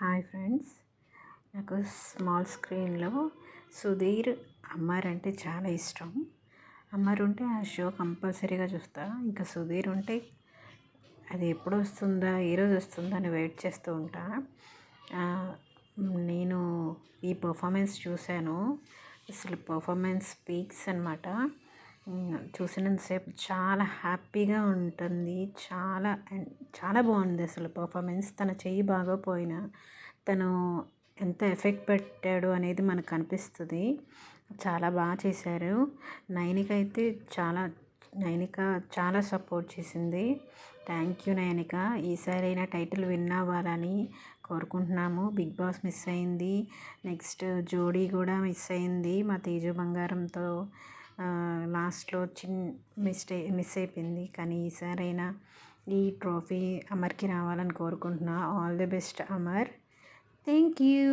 Hi friends, నాకు small స్క్రీన్లో సుధీర్ అమర్ అంటే చాలా ఇష్టం. అమర్ ఉంటే ఆ షో కంపల్సరీగా చూస్తా. ఇంకా సుధీర్ ఉంటే అది ఎప్పుడు వస్తుందా, ఏ రోజు వస్తుందా అని వెయిట్ చేస్తూ ఉంటా. నేను ఈ పర్ఫార్మెన్స్ చూశాను. అసలు పర్ఫార్మెన్స్ స్పీక్స్ అనమాట. చూసినంతసేపు చాలా హ్యాపీగా ఉంటుంది. చాలా చాలా బాగుంది అసలు పర్ఫార్మెన్స్. తన చెయ్యి బాగోపోయినా తను ఎంత ఎఫెక్ట్ పెట్టాడు అనేది మనకు కనిపిస్తుంది. చాలా బాగా చేశారు. నైనిక చాలా సపోర్ట్ చేసింది. Thank you Nainika. ఈసారైనా టైటిల్ విన్ అవ్వాలని కోరుకుంటున్నాము. బిగ్ బాస్ మిస్ అయింది. నెక్స్ట్ జోడీ కూడా మిస్ అయింది. మా తేజు బంగారంతో లాస్ట్లో మిస్ అయిపోయింది. కానీ ఈసారైనా ఈ ట్రోఫీ అమర్కి రావాలని కోరుకుంటున్నా. All the best Amar. Thank you.